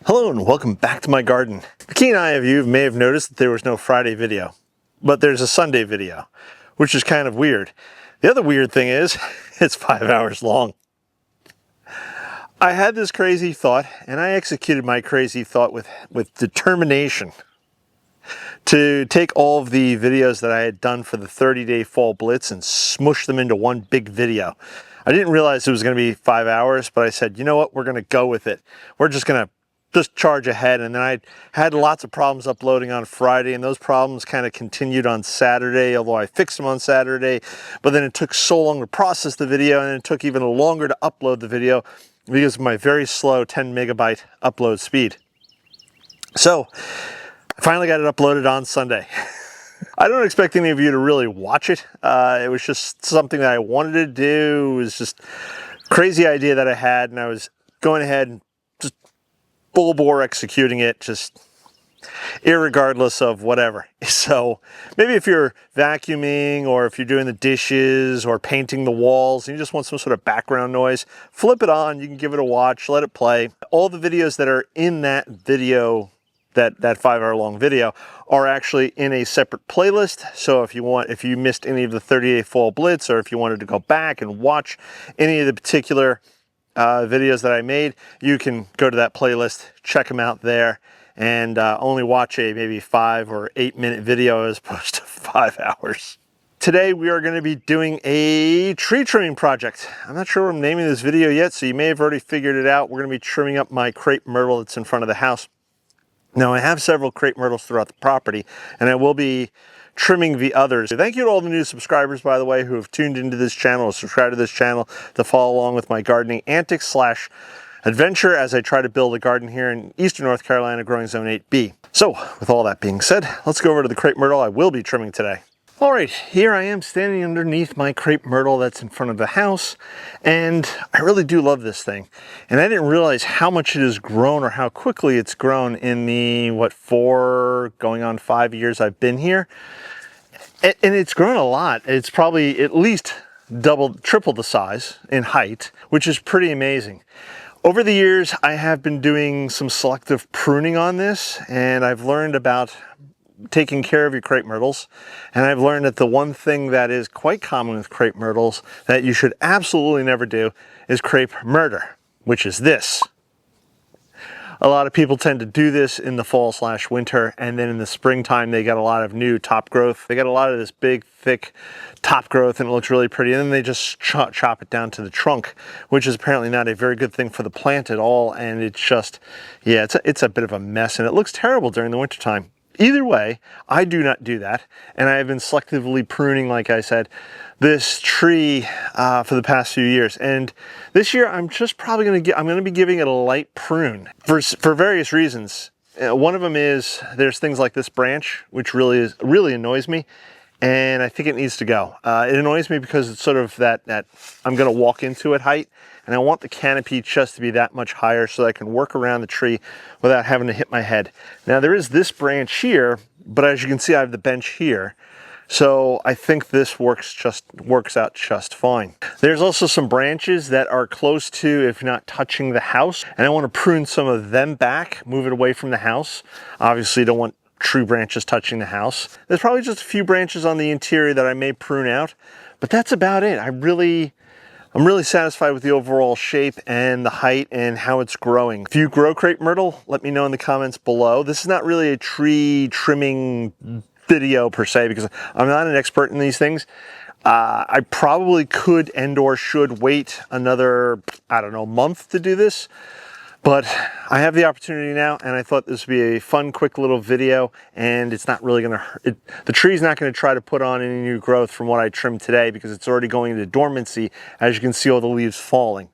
Hello and welcome back to my garden. The keen eye of you may have noticed that there was no Friday video, but there's a Sunday video, which is kind of weird. The other weird thing is, it's 5 hours long. I had this crazy thought, and I executed my crazy thought with determination to take all of the videos that I had done for the 30-day fall blitz and smush them into one big video. I didn't realize it was going to be 5 hours, but I said, you know what, we're going to go with it. We're just going to charge ahead. And then I had lots of problems uploading on Friday, and those problems kind of continued on Saturday, although I fixed them on Saturday. But then it took so long to process the video, and it took even longer to upload the video because of my very slow 10 megabyte upload speed. So I finally got it uploaded on Sunday. I don't expect any of you to really watch it. It was just something that I wanted to do. It was just a crazy idea that I had, and I was going ahead and just full bore executing it, just irregardless of whatever. So maybe if you're vacuuming, or if you're doing the dishes or painting the walls and you just want some sort of background noise, flip it on. You can give it a watch, let it play. All the videos that are in that video, that 5 hour long video, are actually in a separate playlist. So if you missed any of the 30-day fall blitz, or if you wanted to go back and watch any of the particular videos that I made, you can go to that playlist, check them out there, and only watch a maybe 5 or 8 minute video as opposed to 5 hours. Today we are going to be doing a tree trimming project. I'm not sure what I'm naming this video yet, so you may have already figured it out. We're going to be trimming up my crepe myrtle that's in front of the house. Now, I have several crepe myrtles throughout the property, and I will be trimming the others. Thank you to all the new subscribers, by the way, who have tuned into this channel, or subscribed to this channel to follow along with my gardening antics / adventure as I try to build a garden here in Eastern North Carolina, growing zone 8B. So, with all that being said, let's go over to the crepe myrtle I will be trimming today. All right, here I am standing underneath my crepe myrtle that's in front of the house, and I really do love this thing. And I didn't realize how much it has grown, or how quickly it's grown in the, 4 going on 5 years I've been here. And it's grown a lot. It's probably at least triple the size in height, which is pretty amazing. Over the years, I have been doing some selective pruning on this, and I've learned about taking care of your crepe myrtles. And I've learned that the one thing that is quite common with crepe myrtles that you should absolutely never do is crepe murder, which is this. A lot of people tend to do this in the fall / winter, and then in the springtime they get a lot of new top growth. They get a lot of this big, thick top growth, and it looks really pretty, and then they just chop it down to the trunk, which is apparently not a very good thing for the plant at all, and it's just, yeah, it's a bit of a mess, and it looks terrible during the wintertime. Either way, I do not do that, and I have been selectively pruning, like I said, this tree for the past few years. And this year, I'm just probably going to be giving it a light prune for various reasons. One of them is there's things like this branch, which really annoys me, and I think it needs to go. It annoys me because it's sort of that I'm going to walk into at height, and I want the canopy just to be that much higher so that I can work around the tree without having to hit my head. Now there is this branch here, but as you can see, I have the bench here. So I think this works out just fine. There's also some branches that are close to, if not touching the house, and I want to prune some of them back, move it away from the house. Obviously, you don't want tree branches touching the house. There's probably just a few branches on the interior that I may prune out, but that's about it. I'm really satisfied with the overall shape and the height and how it's growing. If you grow crepe myrtle, let me know in the comments below. This is not really a tree trimming video per se, because I'm not an expert in these things. I probably could and/or should wait another, I don't know, month to do this. But I have the opportunity now, and I thought this would be a fun, quick little video, and it's not really going to hurt. The tree's not going to try to put on any new growth from what I trimmed today, because it's already going into dormancy, as you can see all the leaves falling.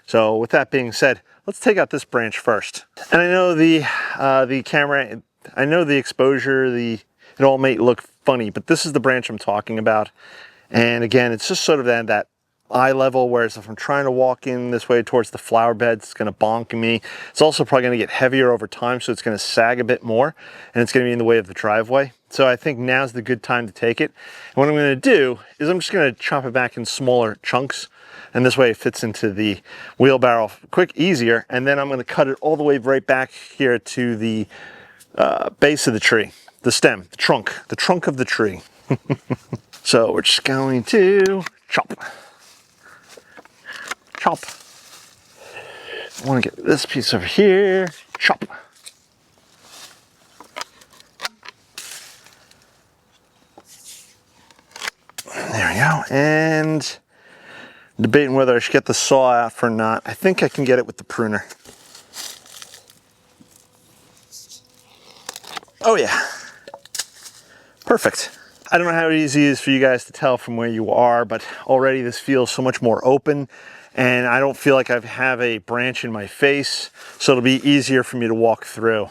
So with that being said, let's take out this branch first. And I know the camera, I know the exposure, it all may look funny, but this is the branch I'm talking about. And again, it's just sort of that eye level, whereas if I'm trying to walk in this way towards the flower beds, it's going to bonk me. It's also probably going to get heavier over time, so it's going to sag a bit more, and it's going to be in the way of the driveway. So I think now's the good time to take it. And what I'm going to do is I'm just going to chop it back in smaller chunks, and this way it fits into the wheelbarrow quick, easier. And then I'm going to cut it all the way right back here to the base of the tree, the stem, the trunk of the tree. So we're just going to chop. Chop. I want to get this piece over here. Chop. There we go. And debating whether I should get the saw out or not. I think I can get it with the pruner. Oh yeah. Perfect. I don't know how easy it is for you guys to tell from where you are, but already this feels so much more open, and I don't feel like I have a branch in my face, so it'll be easier for me to walk through.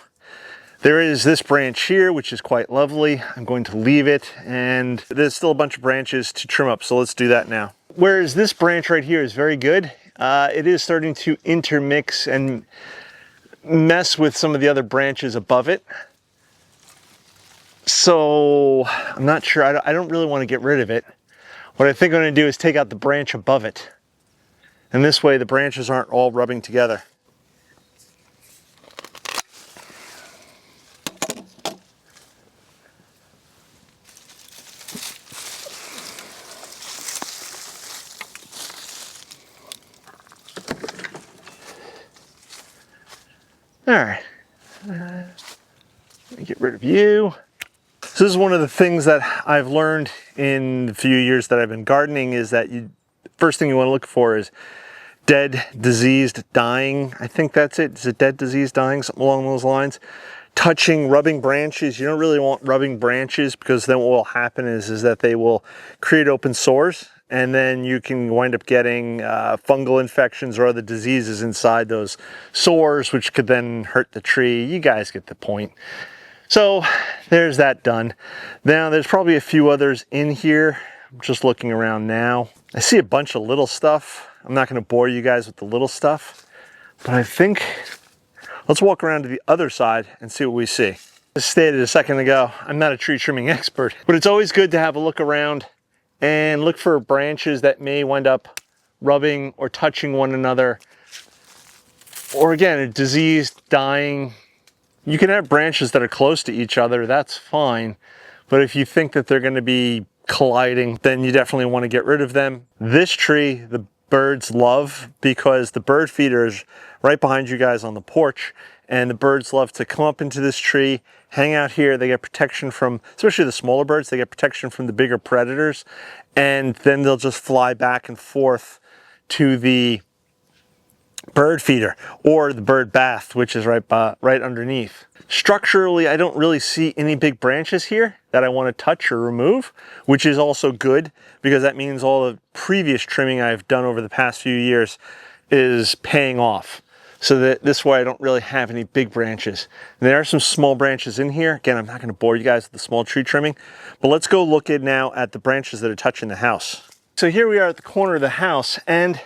There is this branch here, which is quite lovely. I'm going to leave it, and there's still a bunch of branches to trim up, so let's do that now. Whereas this branch right here is very good, it is starting to intermix and mess with some of the other branches above it. So I'm not sure, I don't really want to get rid of it. What I think I'm going to do is take out the branch above it. And this way the branches aren't all rubbing together. All right, let me get rid of you. So this is one of the things that I've learned in the few years that I've been gardening, is that first thing you want to look for is dead, diseased, dying. I think that's it. Is it dead, diseased, dying? Something along those lines. Touching, rubbing branches. You don't really want rubbing branches, because then what will happen is that they will create open sores, and then you can wind up getting fungal infections or other diseases inside those sores, which could then hurt the tree. You guys get the point. So there's that done. Now there's probably a few others in here. I'm just looking around now. I see a bunch of little stuff. I'm not going to bore you guys with the little stuff, but I think let's walk around to the other side and see what we see. As stated a second ago, I'm not a tree trimming expert, but it's always good to have a look around and look for branches that may wind up rubbing or touching one another, or again, a diseased, dying. You can have branches that are close to each other, that's fine. But if you think that they're going to be colliding, then you definitely want to get rid of them. This tree, the birds love, because the bird feeder is right behind you guys on the porch, and the birds love to come up into this tree, hang out here. They get protection from, especially the smaller birds, they get protection from the bigger predators, and then they'll just fly back and forth to the bird feeder or the bird bath, which is right underneath. Structurally, I don't really see any big branches here that I want to touch or remove, which is also good, because that means all the previous trimming I've done over the past few years is paying off. So that this way I don't really have any big branches. And there are some small branches in here. Again, I'm not going to bore you guys with the small tree trimming, but let's go look at now at the branches that are touching the house. So here we are at the corner of the house, and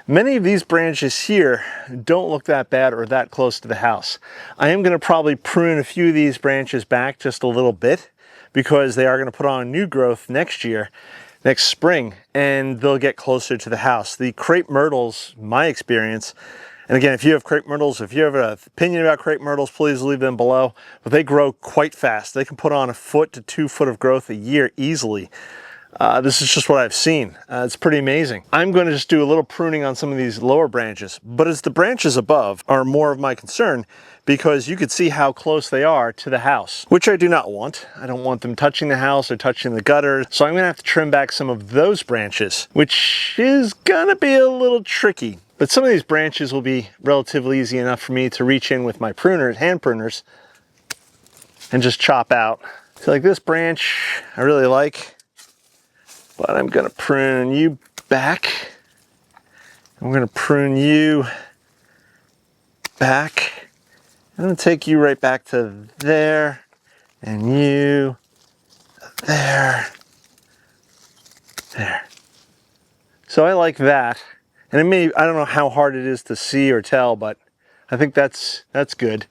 many of these branches here don't look that bad or that close to the house. I am going to probably prune a few of these branches back just a little bit, because they are going to put on new growth next year, next spring, and they'll get closer to the house. The crepe myrtles, my experience, and again, if you have crepe myrtles, if you have an opinion about crepe myrtles, please leave them below, but they grow quite fast. They can put on 1 foot to 2 foot of growth a year easily. This is just what I've seen. It's pretty amazing. I'm going to just do a little pruning on some of these lower branches, but as the branches above are more of my concern, because you could see how close they are to the house, which I do not want. I don't want them touching the house or touching the gutters, so I'm going to have to trim back some of those branches, which is going to be a little tricky. But some of these branches will be relatively easy enough for me to reach in with my pruners, hand pruners, and just chop out. So like this branch I really like, but I'm going to prune you back. I'm going to prune you back. I'm going to take you right back to there, and you there, there. So I like that. And I don't know how hard it is to see or tell, but I think that's good.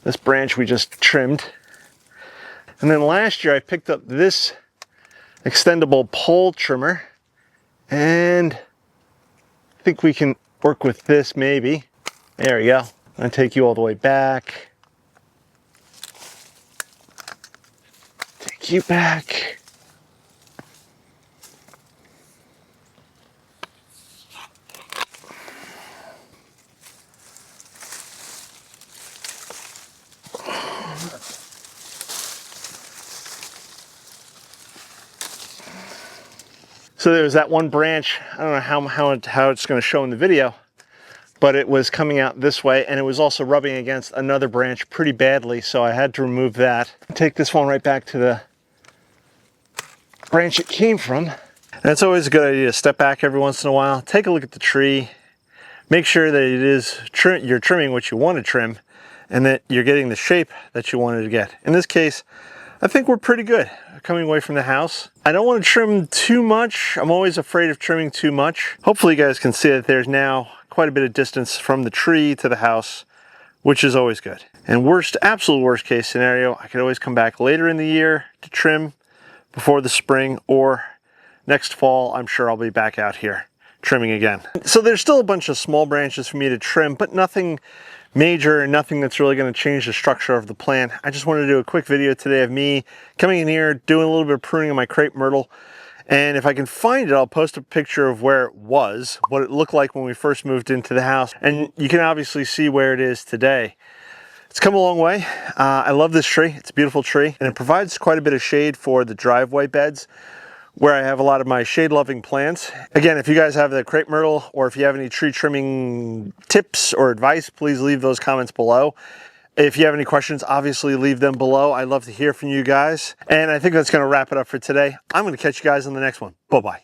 This branch we just trimmed. And then last year I picked up this extendable pole trimmer, and think we can work with this maybe. There we go. I'm gonna take you all the way back. Take you back. So there was that one branch, I don't know how it's going to show in the video, but it was coming out this way, and it was also rubbing against another branch pretty badly, so I had to remove that. Take this one right back to the branch it came from. And it's always a good idea to step back every once in a while, take a look at the tree, make sure that it is you're trimming what you want to trim, and that you're getting the shape that you wanted to get. In this case, I think we're pretty good coming away from the house. I don't want to trim too much. I'm always afraid of trimming too much. Hopefully you guys can see that there's now quite a bit of distance from the tree to the house, which is always good. And absolute worst case scenario, I could always come back later in the year to trim before the spring, or next fall, I'm sure I'll be back out here trimming again. So there's still a bunch of small branches for me to trim, but nothing major and nothing that's really going to change the structure of the plant. I just wanted to do a quick video today of me coming in here, doing a little bit of pruning of my crepe myrtle. And if I can find it, I'll post a picture of where it was, what it looked like when we first moved into the house. And you can obviously see where it is today. It's come a long way. I love this tree. It's a beautiful tree, and it provides quite a bit of shade for the driveway beds where I have a lot of my shade-loving plants. Again, if you guys have the crepe myrtle, or if you have any tree trimming tips or advice, please leave those comments below. If you have any questions, obviously leave them below. I'd love to hear from you guys. And I think that's gonna wrap it up for today. I'm gonna catch you guys on the next one. Bye-bye.